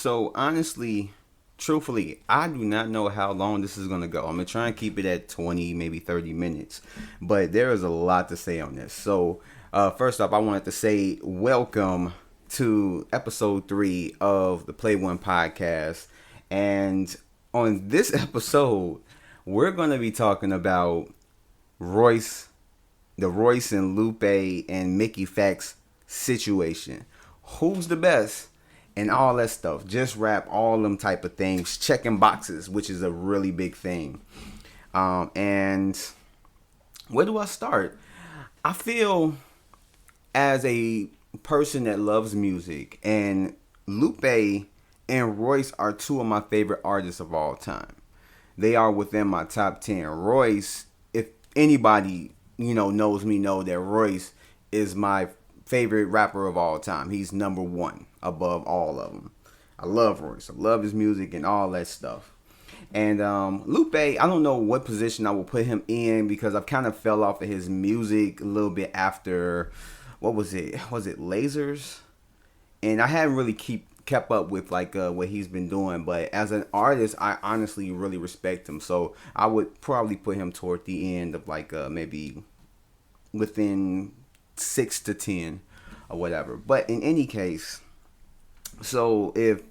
So honestly, truthfully, I do not know how long this is gonna go. I'm gonna try and keep it at 20, maybe 30 minutes. But there is a lot to say on this. So first off, I wanted to say welcome to episode 3 of the Play One podcast. And on this episode, we're gonna be talking about Royce, the Royce and Lupe and Mickey Facts situation. Who's the best? And all that stuff. Just rap, all them type of things. Checking boxes, which is a really big thing. And where do I start? I feel as a person that loves music, and Lupe and Royce are two of my favorite artists of all time. They are within my top 10. Royce, if anybody, knows me, know that Royce is my favorite rapper of all time. He's number one above all of them. I love Royce. I love his music and all that stuff. And Lupe, I don't know what position I will put him in because I've kind of fell off of his music a little bit after, what was it? Was it Lasers? And I hadn't really kept up with what he's been doing. But as an artist, I honestly really respect him. So I would probably put him toward the end of maybe within 6 to 10 or whatever. But in any case, so if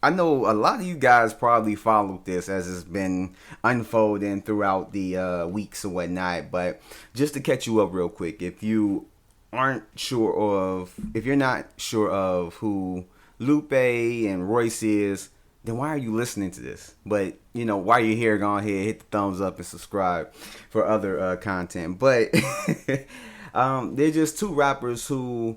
I know a lot of you guys probably followed this as it's been unfolding throughout the weeks or whatnot, but just to catch you up real quick, if you're not sure of who Lupe and Royce is, then why are you listening to this? But while you're here, go ahead, hit the thumbs up and subscribe for other content. But they're just two rappers who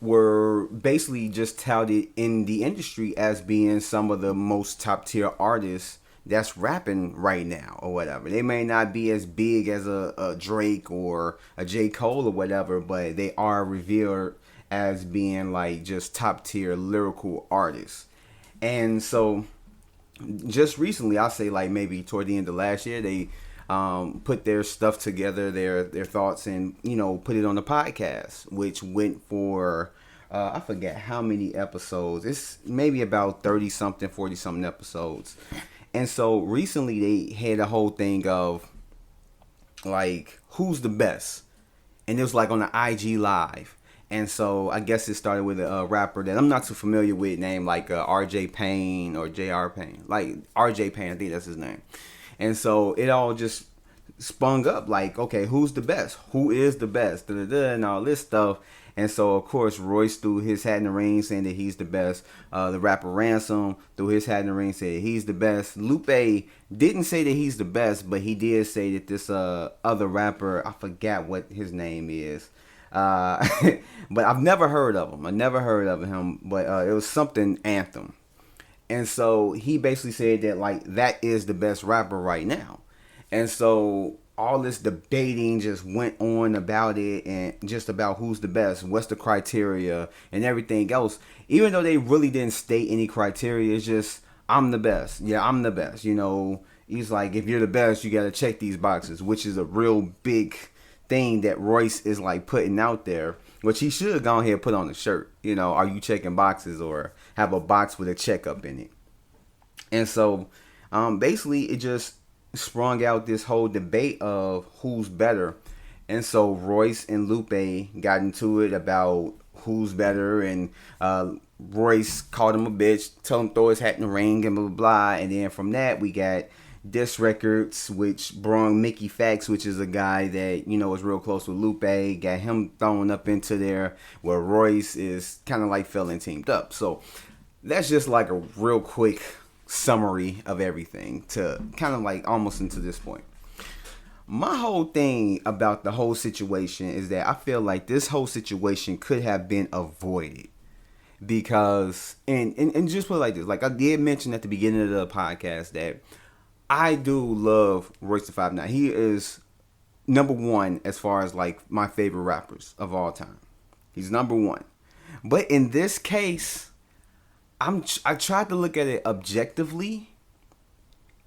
were basically just touted in the industry as being some of the most top tier artists that's rapping right now or whatever. They may not be as big as a Drake or a J. Cole or whatever, but they are revered as being just top tier lyrical artists. And so just recently, I'll say maybe toward the end of last year, they put their stuff together, their thoughts, and put it on the podcast, which went for I forget how many episodes. It's maybe about 30 something, 40 something episodes. And so recently they had a whole thing of who's the best, and it was on the IG live. And so I guess it started with a rapper that I'm not too familiar with, named RJ Payne or JR Payne, RJ Payne, I think that's his name. And so it all just sprung up okay, who's the best? Who is the best? And all this stuff. And so, of course, Royce threw his hat in the ring saying that he's the best. The rapper Ransom threw his hat in the ring saying he's the best. Lupe didn't say that he's the best, but he did say that this other rapper, I forgot what his name is. But I've never heard of him. But it was something Anthem. And so he basically said that that is the best rapper right now. And so all this debating just went on about it and just about who's the best, what's the criteria and everything else. Even though they really didn't state any criteria, it's just, I'm the best. Yeah, I'm the best. He's if you're the best, you got to check these boxes, which is a real big thing that Royce is putting out there, which he should have gone ahead and put on the shirt. Are you checking boxes, or have a box with a checkup in it? And so basically it just sprung out this whole debate of who's better. And so Royce and Lupe got into it about who's better, and Royce called him a bitch, told him to throw his hat in the ring, and blah, blah, blah. And then from that, we got Diss Records, which brung Mickey Facts, which is a guy that, is real close with Lupe, got him thrown up into there, where Royce is kind of feeling teamed up. So that's just a real quick summary of everything to kind of almost into this point. My whole thing about the whole situation is that I feel this whole situation could have been avoided because, and just put it this, I did mention at the beginning of the podcast that I do love Royce da 5'9". He is number one as far as my favorite rappers of all time. He's number one. But in this case, I tried to look at it objectively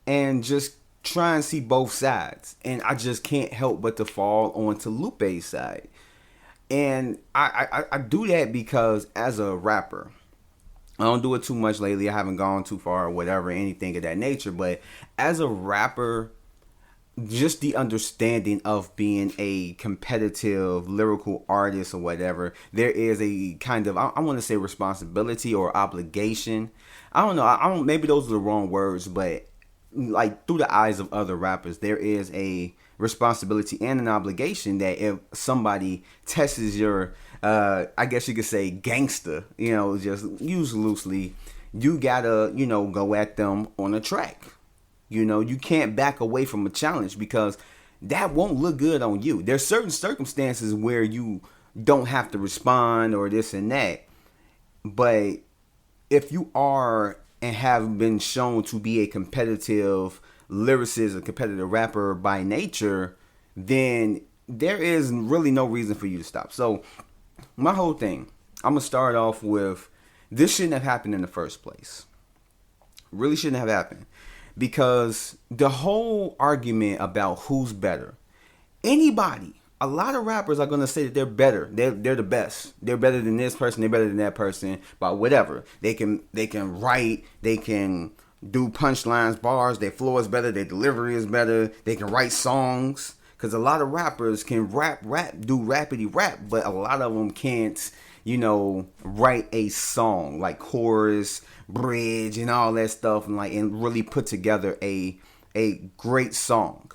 and just try and see both sides. And I just can't help but to fall onto Lupe's side. And I do that because as a rapper, I don't do it too much lately. I haven't gone too far or whatever, anything of that nature. But as a rapper, just the understanding of being a competitive lyrical artist or whatever, there is a kind of, I want to say, responsibility or obligation. I don't know. I don't. Maybe those are the wrong words, but like through the eyes of other rappers, there is a responsibility and an obligation that if somebody tests your, I guess you could say, gangster, just use loosely, you gotta, go at them on a track. You can't back away from a challenge because that won't look good on you. There's certain circumstances where you don't have to respond or this and that. But if you are and have been shown to be a competitive lyricist, a competitive rapper by nature, then there is really no reason for you to stop. So my whole thing, I'm going to start off with this shouldn't have happened in the first place. Really shouldn't have happened. Because the whole argument about who's better, a lot of rappers are gonna say that they're better. They're the best. They're better than this person. They're better than that person. But whatever, they can write. They can do punchlines, bars. Their flow is better. Their delivery is better. They can write songs. Cause a lot of rappers can do rapidy rap, but a lot of them can't, write a song like chorus, bridge, and all that stuff, and really put together a great song,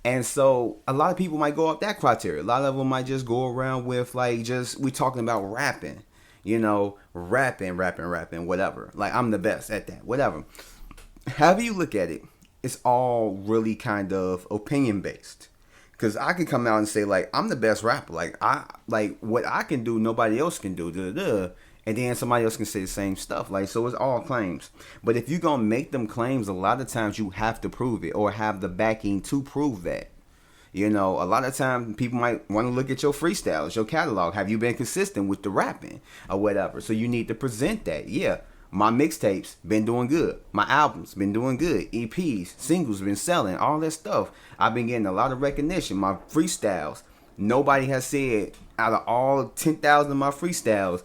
And so a lot of people might go up that criteria. A lot of them might just go around with we talking about rapping, rapping, whatever. Like I'm the best at that, whatever. However you look at it, it's all really kind of opinion based. Cause I can come out and say I'm the best rapper. What I can do, nobody else can do. And then somebody else can say the same stuff. So it's all claims. But if you're gonna make them claims, a lot of times you have to prove it or have the backing to prove that. A lot of times people might want to look at your freestyles, your catalog. Have you been consistent with the rapping or whatever? So you need to present that. Yeah. My mixtapes been doing good. My albums been doing good. EPs, singles been selling. All that stuff. I've been getting a lot of recognition. My freestyles. Nobody has said out of all 10,000 of my freestyles,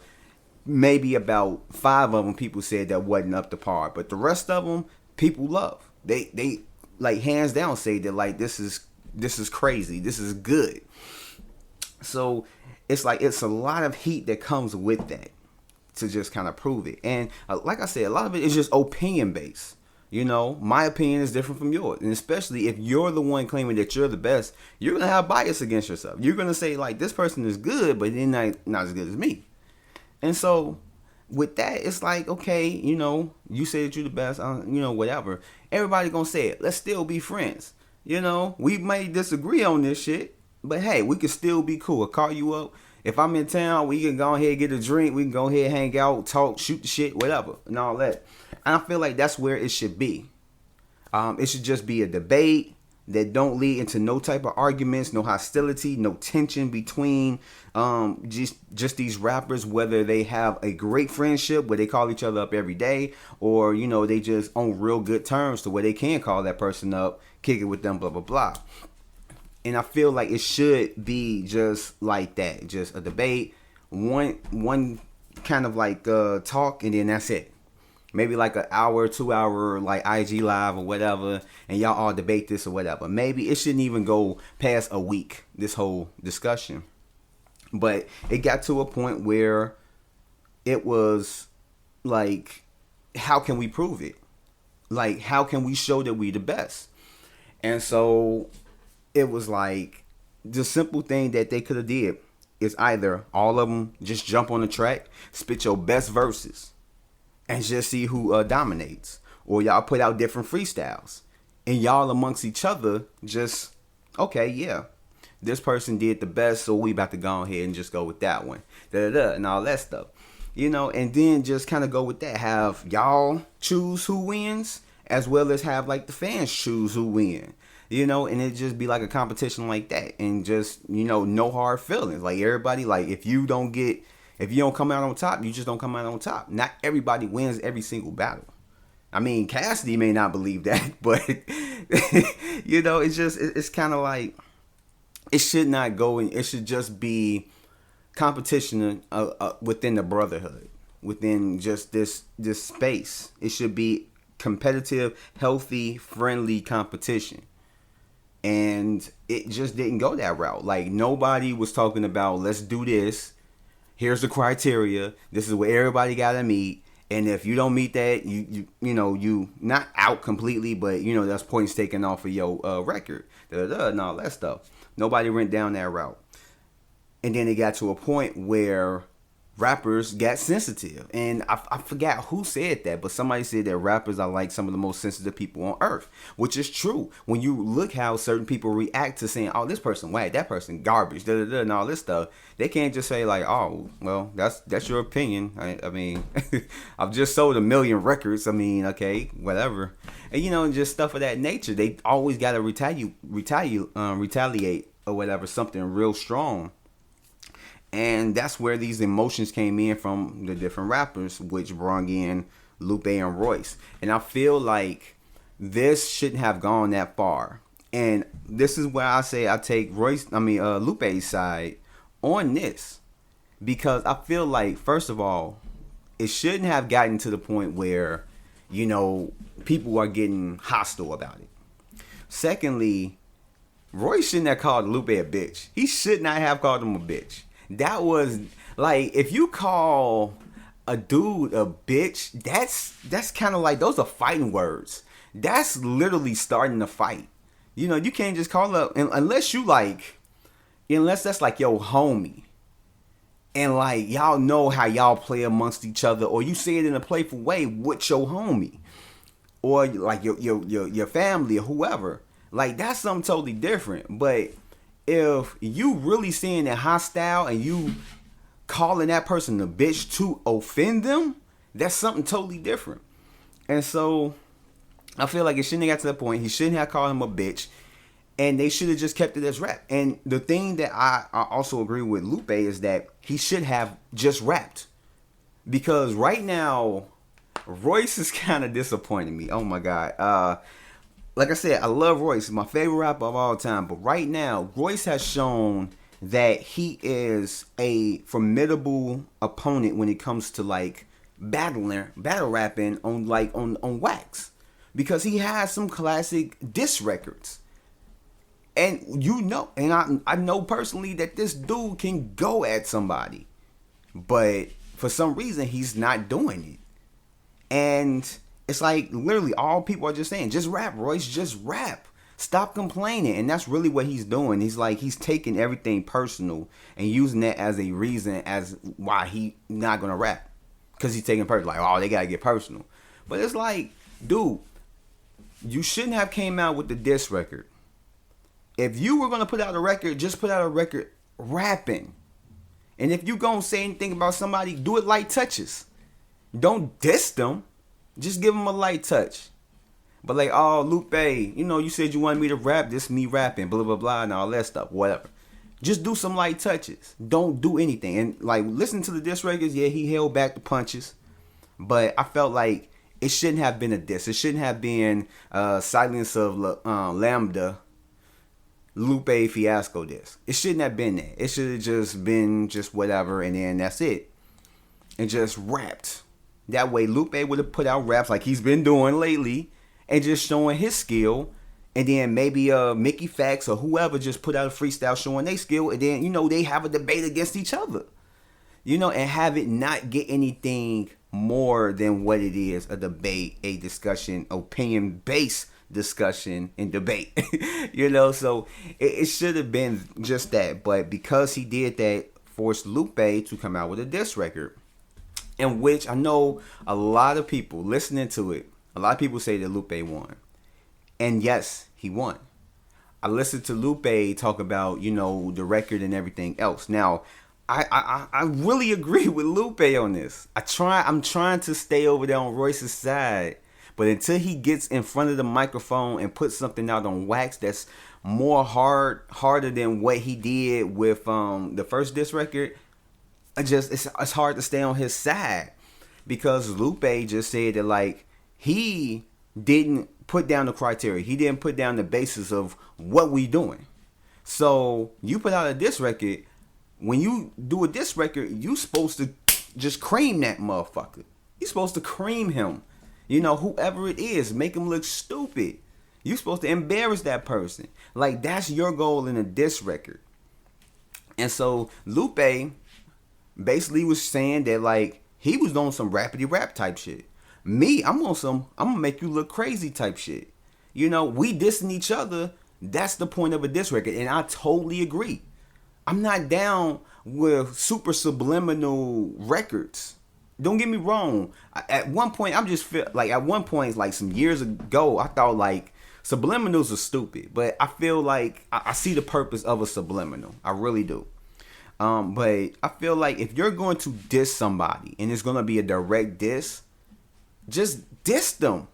maybe about 5 of them people said that wasn't up to par. But the rest of them, people love. They hands down say that this is crazy. This is good. So it's a lot of heat that comes with that. To just kind of prove it. And like I said, a lot of it is just opinion based. My opinion is different from yours. And especially if you're the one claiming that you're the best, you're going to have bias against yourself. You're going to say this person is good, but they're not as good as me. And so with that, it's okay, you say that you're the best, whatever. Everybody going to say it. Let's still be friends. We may disagree on this shit, but hey, we can still be cool. I'll call you up. If I'm in town, we can go ahead and get a drink. We can go ahead and hang out, talk, shoot the shit, whatever, and all that. And I feel like that's where it should be. It should just be a debate that don't lead into no type of arguments, no hostility, no tension between just these rappers, whether they have a great friendship where they call each other up every day, or they just on real good terms to where they can call that person up, kick it with them, blah blah blah. And I feel like it should be just like that, just a debate, one kind of talk, and then that's it. Maybe an hour, 2 hour IG live or whatever, and y'all all debate this or whatever. Maybe it shouldn't even go past a week, this whole discussion. But it got to a point where it was how can we prove it? How can we show that we the best? And so it was the simple thing that they could have did is either all of them just jump on the track, spit your best verses, and just see who dominates. Or y'all put out different freestyles. And y'all amongst each other just, okay, yeah, this person did the best, so we about to go ahead and just go with that one. And all that stuff. And then just kind of go with that. Have y'all choose who wins, as well as have the fans choose who win. And it just be a competition like that. And just, no hard feelings. Everybody, if you don't come out on top, you just don't come out on top. Not everybody wins every single battle. I mean, Cassidy may not believe that, but, it's kind of it should not go, and it should just be competition within the brotherhood. within just this space. It should be competitive, healthy, friendly competition. And it just didn't go that route. Like, nobody was talking about, let's do this. Here's the criteria. This is what everybody gotta meet. And if you don't meet that, you not out completely, but that's points taken off of your record. And all that stuff. Nobody went down that route. And then it got to a point where rappers got sensitive. And I forgot who said that, but somebody said that rappers are like some of the most sensitive people on earth, which is true. When you look how certain people react to saying, oh, this person whack, that person garbage, and all this stuff, they can't just say like, oh, well, that's your opinion. I mean, I've just sold 1 million records. I mean, okay, whatever. And just stuff of that nature. They always got to retaliate or whatever, something real strong. And that's where these emotions came in from the different rappers, which brought in Lupe and Royce. And I feel like this shouldn't have gone that far. And this is where I say I take Lupe's side on this. Because I feel like, first of all, it shouldn't have gotten to the point where, people are getting hostile about it. Secondly, Royce shouldn't have called Lupe a bitch. He should not have called him a bitch. That was like, if you call a dude a bitch, that's kind of like, those are fighting words. That's literally starting a fight. You can't just call up, unless that's like your homie. And like, y'all know how y'all play amongst each other, or you say it in a playful way with your homie, or like your family or whoever. Like, that's something totally different. But if you really seeing it hostile and you calling that person a bitch to offend them, that's something totally different. And so I feel like it shouldn't have got to that point. He shouldn't have called him a bitch. And they should have just kept it as rap. And the thing that I also agree with Lupe is that he should have just rapped. Because right now, Royce is kind of disappointing me. Oh my God. Like I said, I love Royce. He's my favorite rapper of all time. But right now, Royce has shown that he is a formidable opponent when it comes to like battle rapping on wax. Because he has some classic diss records. And I know personally that this dude can go at somebody. But for some reason, he's not doing it. And it's like, literally, all people are just saying, just rap, Royce, just rap. Stop complaining. And that's really what he's doing. He's like, he's taking everything personal and using that as a reason as why he not going to rap. Because he's taking personal. Like, oh, they got to get personal. But it's like, dude, you shouldn't have came out with the diss record. If you were going to put out a record, just put out a record rapping. And if you going to say anything about somebody, do it light touches. Don't diss them. Just give them a light touch. But like, oh, Lupe, you said you wanted me to rap. This me rapping, blah, blah, blah, and all that stuff. Whatever. Just do some light touches. Don't do anything. And like, listen to the diss records. Yeah, he held back the punches. But I felt like it shouldn't have been a diss. It shouldn't have been Silence of Lambda, Lupe Fiasco diss. It shouldn't have been that. It should have just been just whatever, and then that's it. And just rapped. That way, Lupe would have put out raps like he's been doing lately, and just showing his skill. And then maybe Mickey Fax or whoever just put out a freestyle showing their skill, and then they have a debate against each other, and have it not get anything more than what it is: a debate, a discussion, opinion-based discussion and debate. So it should have been just that. But because he did that, forced Lupe to come out with a diss record. In which I know a lot of people listening to it, a lot of people say that Lupe won. And yes, he won. I listened to Lupe talk about, the record and everything else. Now, I really agree with Lupe on this. I'm trying to stay over there on Royce's side. But until he gets in front of the microphone and puts something out on wax that's more harder than what he did with the first diss record, it's hard to stay on his side, because Lupe just said that like he didn't put down the criteria, he didn't put down the basis of what we doing. So you put out a diss record. When you do a diss record, you supposed to just cream that motherfucker. You're supposed to cream him. You know, whoever it is, make him look stupid. You're supposed to embarrass that person. Like, that's your goal in a diss record. And so Lupe basically was saying that, like, he was on some rappity rap type shit. Me, I'm on some, I'm gonna make you look crazy type shit. You know, we dissing each other. That's the point of a diss record. And I totally agree. I'm not down with super subliminal records. Don't get me wrong. At one point, I'm just feel like at one point, like some years ago, I thought like subliminals are stupid. But I feel like I see the purpose of a subliminal. I really do. But I feel like if you're going to diss somebody and it's going to be a direct diss, just diss them.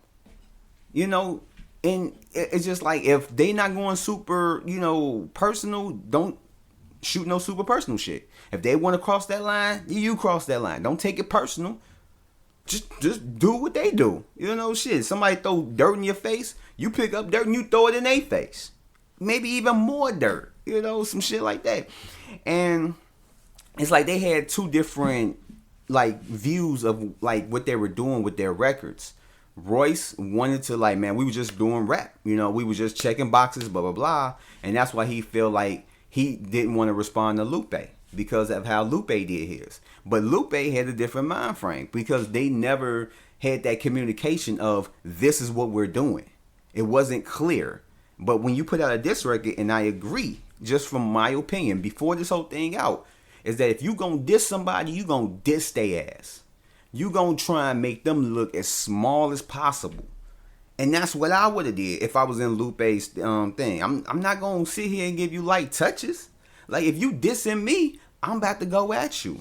You know, and it's just like if they not going super, you know, personal, don't shoot no super personal shit. If they want to cross that line, you cross that line. Don't take it personal. Just do what they do. You know, shit. Somebody throw dirt in your face, you pick up dirt and you throw it in their face. Maybe even more dirt. You know, some shit like that. And it's like they had two different like views of like what they were doing with their records. Royce wanted to like, man, we were just doing rap. You know, we were just checking boxes, blah, blah, blah. And that's why he felt like he didn't want to respond to Lupe because of how Lupe did his. But Lupe had a different mind frame because they never had that communication of this is what we're doing. It wasn't clear. But when you put out a diss record, and I agree, just from my opinion, before this whole thing out, is that if you gonna diss somebody, you gonna diss their ass. You gonna try and make them look as small as possible. And that's what I would have did if I was in Lupe's thing. I'm not gonna sit here and give you light touches. Like if you dissing me, I'm about to go at you.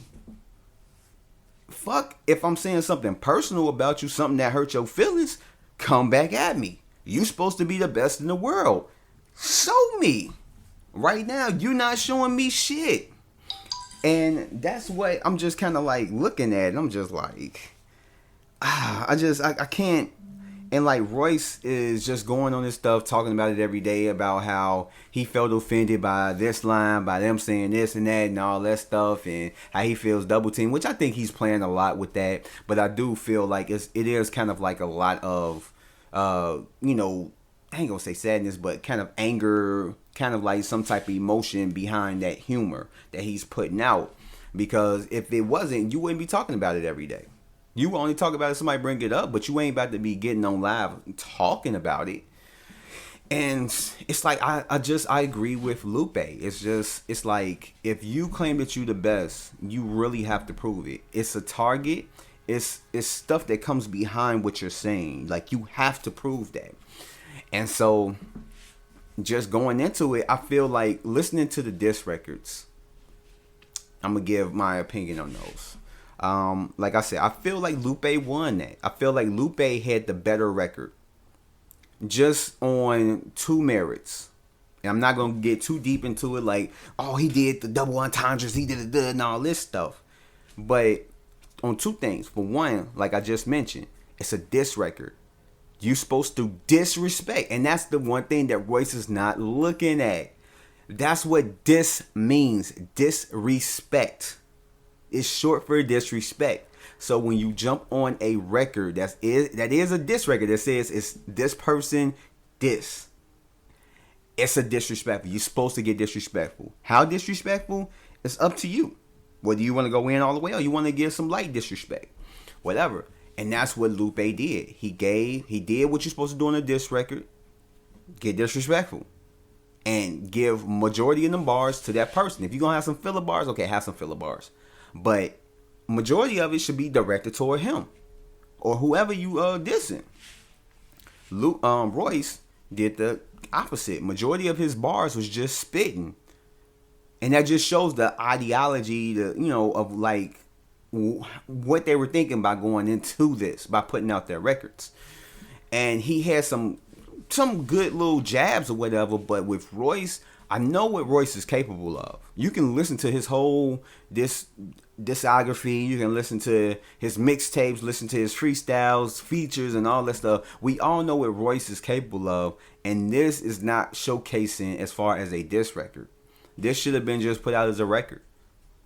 Fuck if I'm saying something personal about you, something that hurt your feelings, come back at me. You supposed to be the best in the world. Show me. Right now, you're not showing me shit. And that's what I'm just kind of like looking at. And I'm just like, I can't. And like Royce is just going on this stuff, talking about it every day about how he felt offended by this line, by them saying this and that and all that stuff, and how he feels double teamed, which I think he's playing a lot with that. But I do feel like it is kind of like a lot of, you know, I ain't gonna say sadness, but kind of anger, kind of like some type of emotion behind that humor that he's putting out. Because if it wasn't, you wouldn't be talking about it every day. You only talk about it if somebody bring it up, but you ain't about to be getting on live talking about it. And it's like I agree with Lupe. It's like if you claim that you the best, you really have to prove it. It's a target. It's stuff that comes behind what you're saying. Like you have to prove that. And so just going into it, I feel like listening to the diss records, I'm gonna give my opinion on those. Like I said, I feel like Lupe won that. I feel like Lupe had the better record. Just on two merits. And I'm not going to get too deep into it like, oh, he did the double entendres, he did it, and all this stuff. But on two things. For one, like I just mentioned, it's a diss record. You're supposed to disrespect. And that's the one thing that Royce is not looking at. That's what diss means. Disrespect. It's short for disrespect. So when you jump on a record that is a diss record that says it's this person diss, it's a disrespectful. You're supposed to get disrespectful. How disrespectful? It's up to you. Whether you want to go in all the way or you want to give some light disrespect. Whatever. And that's what Lupe did. He did what you're supposed to do on a diss record. Get disrespectful. And give majority of them bars to that person. If you're going to have some filler bars, okay, have some filler bars. But majority of it should be directed toward him or whoever you dissing. Royce did the opposite. Majority of his bars was just spitting, and that just shows the ideology, of like what they were thinking by going into this, by putting out their records. And he had some good little jabs or whatever, but with Royce, I know what Royce is capable of. You can listen to his whole discography. You can listen to his mixtapes, listen to his freestyles, features, and all that stuff. We all know what Royce is capable of, and this is not showcasing as far as a diss record. This should have been just put out as a record.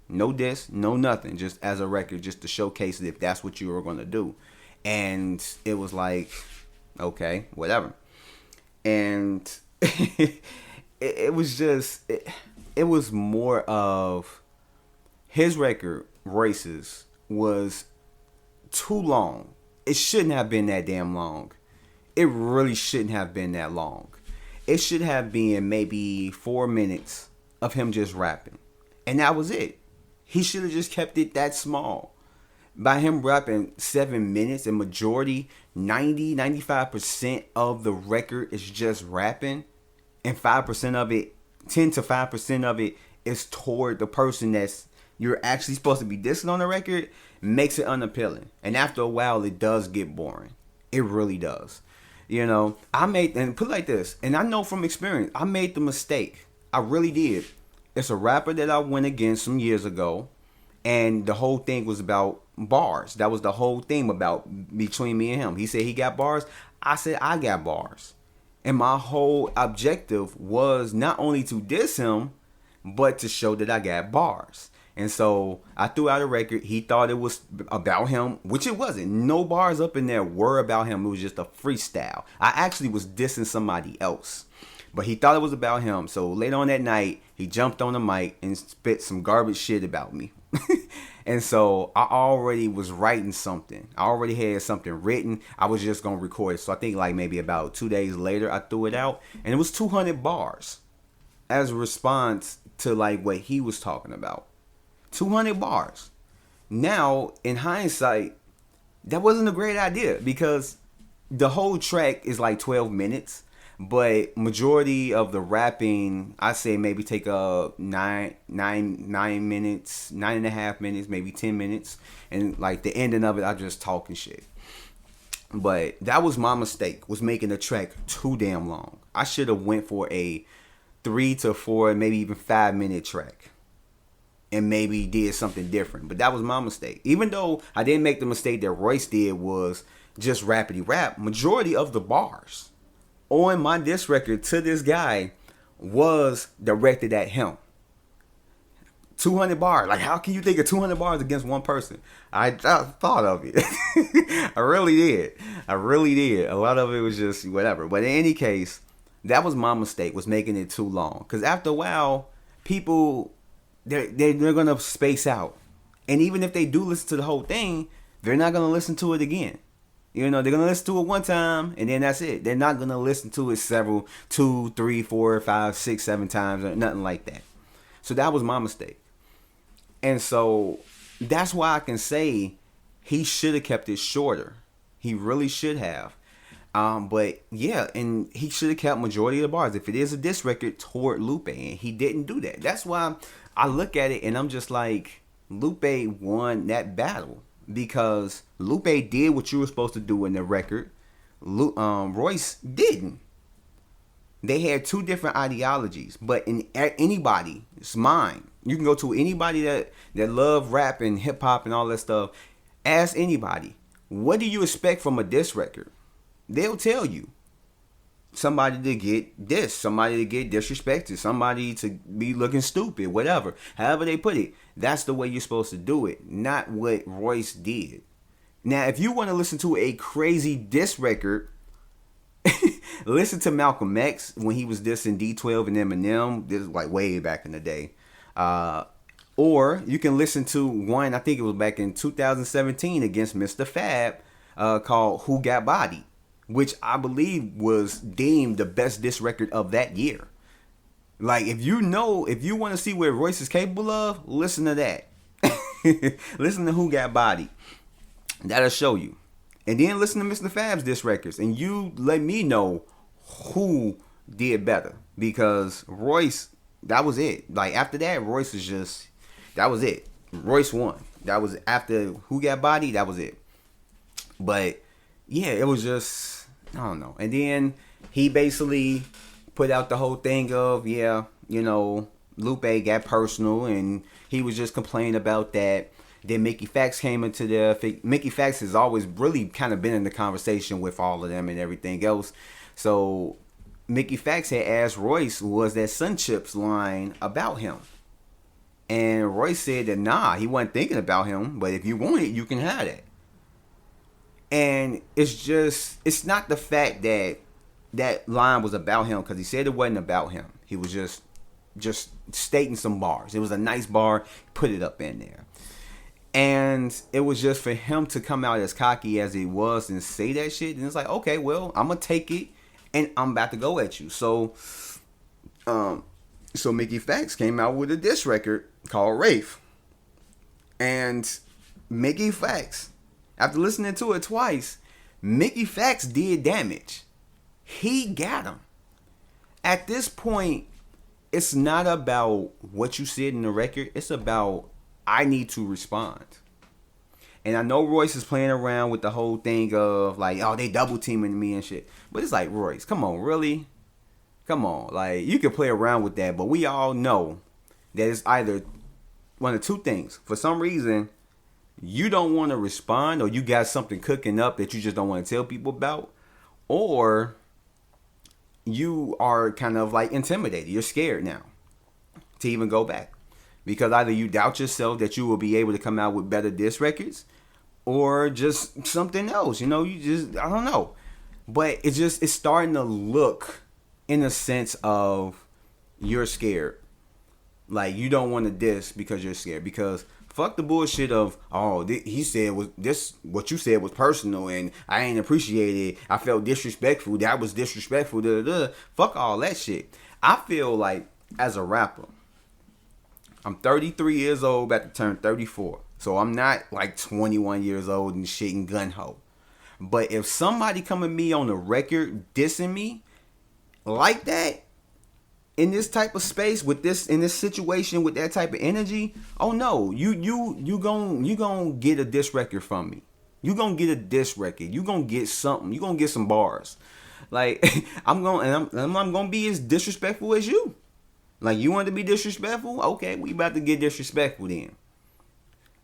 no diss, no nothing, just as a record, just to showcase it if that's what you were gonna do. And it was like, okay, whatever. And it was just it was more of his record, Royce's, was too long. It shouldn't have been that damn long. It really shouldn't have been that long. It should have been maybe 4 minutes of him just rapping. And that was it. He should have just kept it that small. By him rapping 7 minutes, and majority, 95% of the record is just rapping, and 5% of it, 10 to 5% of it is toward the person that's you're actually supposed to be dissing on the record, makes it unappealing. And after a while, it does get boring. It really does. You know, and put it like this, and I know from experience, I made the mistake. I really did. It's a rapper that I went against some years ago, and the whole thing was about bars. That was the whole thing about between me and him. He said he got bars. I said I got bars. And my whole objective was not only to diss him, but to show that I got bars. And so I threw out a record. He thought it was about him, which it wasn't. No bars up in there were about him. It was just a freestyle. I actually was dissing somebody else, but he thought it was about him. So later on that night, he jumped on the mic and spit some garbage shit about me. And so I already was writing something. I already had something written. I was just going to record it. So I think like maybe about 2 days later, I threw it out. And it was 200 bars as a response to like what he was talking about. 200 bars. Now, in hindsight, that wasn't a great idea because the whole track is like 12 minutes. But majority of the rapping, I say maybe take a 9 minutes, 9.5 minutes, maybe 10 minutes. And like the ending of it, I just talking shit. But that was my mistake, was making the track too damn long. I should have went for a 3 to 4, maybe even 5 minute track. And maybe did something different. But that was my mistake. Even though I didn't make the mistake that Royce did was just rappity rap, majority of the bars on my diss record to this guy was directed at him. 200 bars. Like, how can you think of 200 bars against one person? I thought of it. I really did. A lot of it was just whatever. But in any case, that was my mistake, was making it too long. Because after a while, people, they're going to space out. And even if they do listen to the whole thing, they're not going to listen to it again. You know, they're going to listen to it one time, and then that's it. They're not going to listen to it several, 2, 3, 4, 5, 6, 7 times, or nothing like that. So that was my mistake. And so that's why I can say he should have kept it shorter. He really should have. But yeah, and he should have kept majority of the bars. If it is a diss record toward Lupe, and he didn't do that. That's why I look at it and I'm just like, Lupe won that battle. Because Lupe did what you were supposed to do in the record. Royce didn't. They had two different ideologies. But in anybody, it's mine. You can go to anybody that love rap and hip hop and all that stuff. Ask anybody, what do you expect from a diss record? They'll tell you. Somebody to get dissed, somebody to get disrespected, somebody to be looking stupid, whatever. However they put it, that's the way you're supposed to do it, not what Royce did. Now, if you want to listen to a crazy diss record, listen to Malcolm X when he was dissing D12 and Eminem. This is like way back in the day. Or you can listen to one, I think it was back in 2017 against Mr. Fab, called Who Got Bodied, which I believe was deemed the best diss record of that year. Like, if you want to see what Royce is capable of, listen to that. Listen to Who Got Bodied. That'll show you. And then listen to Mr. Fab's diss records. And you let me know who did better. Because Royce, that was it. Like, after that, Royce is just, that was it. Royce won. That was after Who Got Bodied, that was it. But, yeah, it was just, I don't know. And then he basically put out the whole thing of, yeah, you know, Lupe got personal and he was just complaining about that. Then Mickey Fax came into the, Mickey Fax has always really kind of been in the conversation with all of them and everything else. So Mickey Fax had asked Royce, was that Sun Chips line about him? And Royce said that nah, he wasn't thinking about him, but if you want it, you can have it. And it's not the fact that that line was about him, because he said it wasn't about him. He was just stating some bars. It was a nice bar, put it up in there. And it was just for him to come out as cocky as he was and say that shit. And it's like, okay, well, I'm gonna take it and I'm about to go at you. So Mickey Factz came out with a diss record called Rafe. And Mickey Factz, after listening to it twice, Mickey Factz did damage. He got him. At this point, it's not about what you said in the record. It's about, I need to respond. And I know Royce is playing around with the whole thing of like, oh, they double teaming me and shit. But it's like, Royce, come on, really? Come on. Like, you can play around with that, but we all know that it's either one of two things. For some reason, you don't want to respond, or you got something cooking up that you just don't want to tell people about, or you are kind of like intimidated. You're scared now to even go back, because either you doubt yourself that you will be able to come out with better diss records, or just something else. You know, you just, I don't know. But it's starting to look in a sense of you're scared. Like, you don't want to diss because you're scared. Because fuck the bullshit of, oh, he said was this, what you said was personal and I ain't appreciate it. I felt disrespectful. That was disrespectful. Da, da, da. Fuck all that shit. I feel like, as a rapper, I'm 33 years old, about to turn 34. So I'm not like 21 years old and shit and gun ho. But if somebody come at me on the record dissing me like that, in this type of space, with this, in this situation, with that type of energy, oh no, you gon' get a diss record from me. You gonna get a diss record. You gonna get something. You gonna get some bars. Like, I'm gonna be as disrespectful as you. Like, you want to be disrespectful? Okay, we about to get disrespectful then.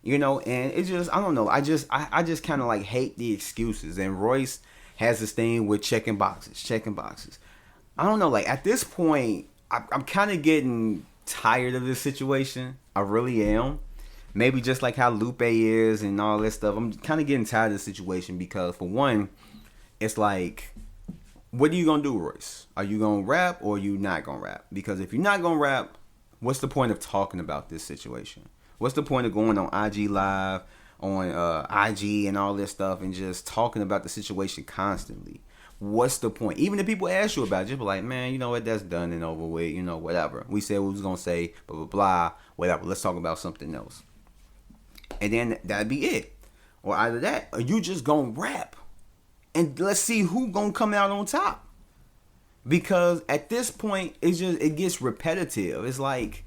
You know, and it's just, I don't know. I just kind of like hate the excuses. And Royce has this thing with checking boxes. I don't know. Like, at this point, I'm kind of getting tired of this situation. I really am. Maybe just like how Lupe is and all that stuff. I'm kind of getting tired of the situation because, for one, it's like, what are you going to do, Royce? Are you going to rap or are you not going to rap? Because if you're not going to rap, what's the point of talking about this situation? What's the point of going on IG Live, on IG and all this stuff and just talking about the situation constantly? What's the point? Even if people ask you about it, just be like, man, you know what, that's done and over with, you know, whatever. We said what we was going to say, blah, blah, blah, whatever. Let's talk about something else. And then that'd be it. Or either that, or you just going to rap. And let's see who going to come out on top. Because at this point, it gets repetitive. It's like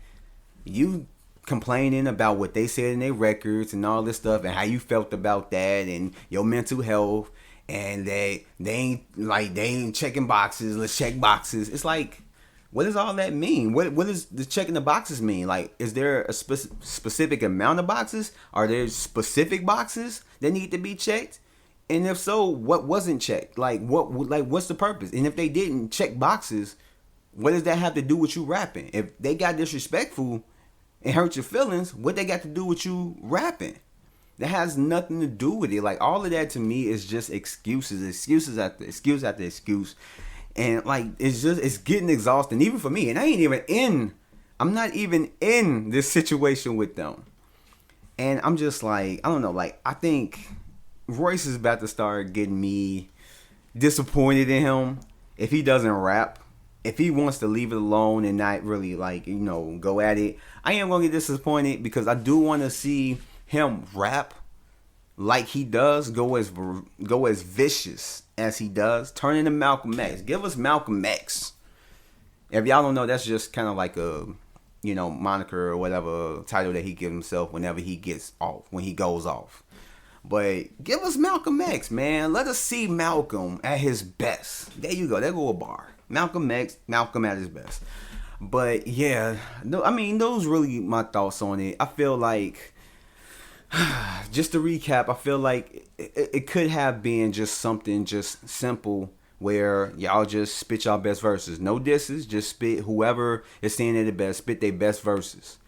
you complaining about what they said in their records and all this stuff and how you felt about that and your mental health. And they ain't checking boxes. Let's check boxes. It's like, what does all that mean? What does the checking the boxes mean? Like, is there a specific amount of boxes? Are there specific boxes that need to be checked? And if so, what wasn't checked? Like, what's the purpose? And if they didn't check boxes, what does that have to do with you rapping? If they got disrespectful and hurt your feelings, what they got to do with you rapping? That has nothing to do with it. Like, all of that to me is just excuses after excuse. And like, it's getting exhausting, even for me. And I'm not even in this situation with them. And I'm just like, I don't know, like, I think Royce is about to start getting me disappointed in him if he doesn't rap. If he wants to leave it alone and not really, like, you know, go at it, I am going to get disappointed because I do want to see him rap like he does, go as vicious as he does, turn into Malcolm X. Give us Malcolm X. If y'all don't know, that's just kind of like a, you know, moniker or whatever title that he gives himself whenever he gets off, when he goes off. But give us Malcolm X, man. Let us see Malcolm at his best. There you go. There go a bar. Malcolm X, Malcolm at his best. But yeah, no, I mean, those really my thoughts on it. I feel like, just to recap, I feel like it could have been just something just simple where y'all just spit y'all best verses. No disses, just spit whoever is saying it the best, spit their best verses.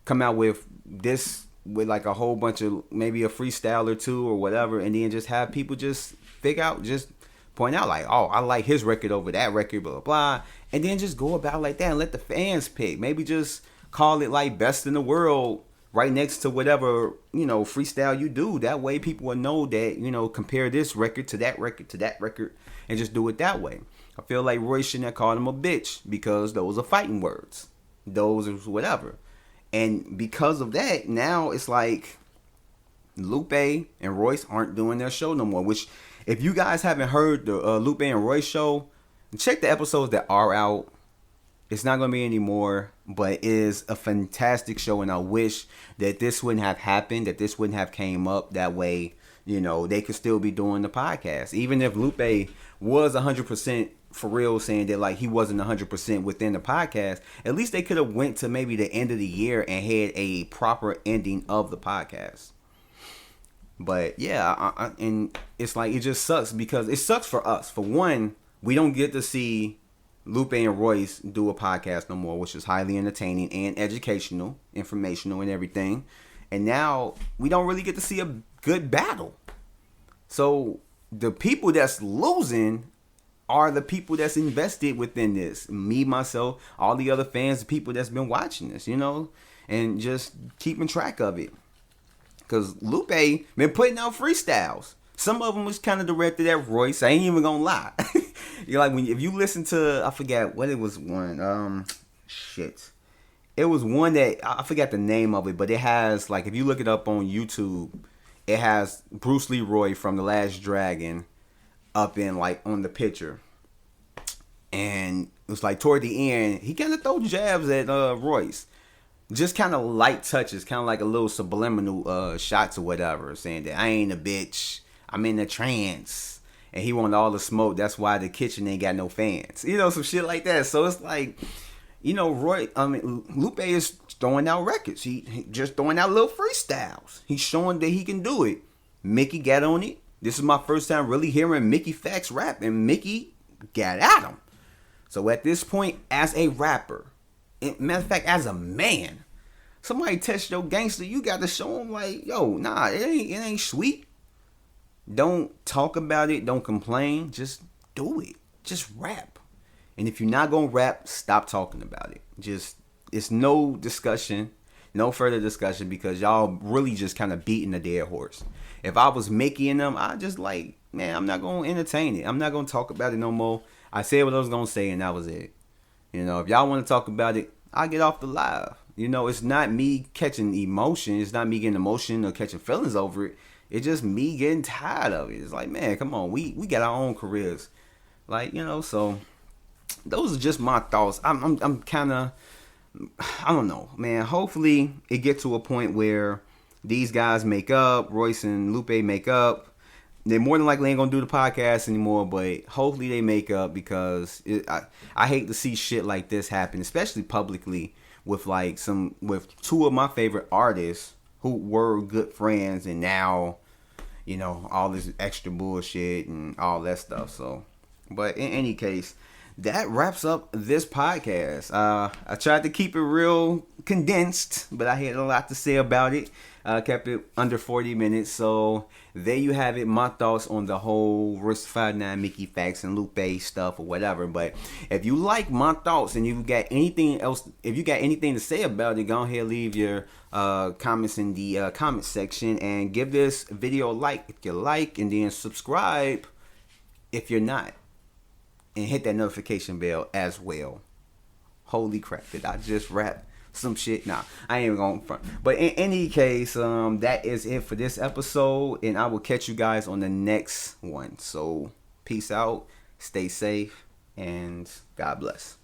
come out with this with like a whole bunch of maybe a freestyle or two or whatever, and then just have people just figure out, just point out like, oh, I like his record over that record, blah blah blah, and then just go about like that and let the fans pick. Maybe just call it like best in the world right next to whatever, freestyle you do. That way people will know that, compare this record to that record to that record, and just do it that way. I feel like Roy shouldn't have called him a bitch, because those are fighting words. Those is whatever. And because of that, now it's like Lupe and Royce aren't doing their show no more. Which, if you guys haven't heard the Lupe and Royce show, check the episodes that are out. It's not going to be anymore, but it is a fantastic show, and I wish that this wouldn't have happened, that this wouldn't have came up. That way, they could still be doing the podcast. Even if Lupe was 100% for real saying that like he wasn't 100% within the podcast, at least they could have went to maybe the end of the year and had a proper ending of the podcast. But yeah, and it's like, it just sucks, because it sucks for us. For one, we don't get to see Lupe and Royce do a podcast no more, which is highly entertaining and educational, informational, and everything. And now we don't really get to see a good battle. So the people that's losing are the people that's invested within this. Me, myself, all the other fans, the people that's been watching this, and just keeping track of it. Because Lupe been putting out freestyles. Some of them was kind of directed at Royce. I ain't even gonna lie. You're like, if you listen to, I forget what it was one. It was one that, I forgot the name of it, but it has, like, if you look it up on YouTube, it has Bruce Leroy from The Last Dragon up in, like, on the picture. And it was like, toward the end, he kind of throw jabs at Royce. Just kind of light touches, kind of like a little subliminal shots or whatever, saying that I ain't a bitch, I'm in a trance, and he wanted all the smoke. That's why the kitchen ain't got no fans. Some shit like that. So it's like, Lupe is throwing out records. He just throwing out little freestyles. He's showing that he can do it. Mickey got on it. This is my first time really hearing Mickey Facts rap, and Mickey got at him. So at this point, as a rapper, matter of fact, as a man, somebody test your gangster, you got to show him like, yo, nah, it ain't sweet. Don't talk about it. Don't complain. Just do it. Just rap. And if you're not going to rap, stop talking about it. It's no discussion, no further discussion, because y'all really just kind of beating a dead horse. If I was Mickey and them, I just like, man, I'm not going to entertain it. I'm not going to talk about it no more. I said what I was going to say, and that was it. If y'all want to talk about it, I'll get off the live. It's not me catching emotion. It's not me getting emotion or catching feelings over it. It's just me getting tired of it. It's like, man, come on. We got our own careers. Like, so those are just my thoughts. I'm kind of, I don't know, man. Hopefully it gets to a point where these guys make up, Royce and Lupe make up. They more than likely ain't gonna do the podcast anymore, but hopefully they make up, because I hate to see shit like this happen, especially publicly, with two of my favorite artists who were good friends, and now, all this extra bullshit and all that stuff. So, but in any case, that wraps up this podcast. I tried to keep it real condensed, but I had a lot to say about it. Kept it under 40 minutes. So there you have it. My thoughts on the whole Royce 5'9", Mickey Facts, and Lupe stuff or whatever. But if you like my thoughts and you got anything else, if you got anything to say about it, go ahead and leave your comments in the comment section, and give this video a like if you like, and then subscribe if you're not, and hit that notification bell as well. Holy crap, did I just rap some shit? Nah, I ain't even going front. But in any case, that is it for this episode, and I will catch you guys on the next one. So peace out, stay safe, and God bless.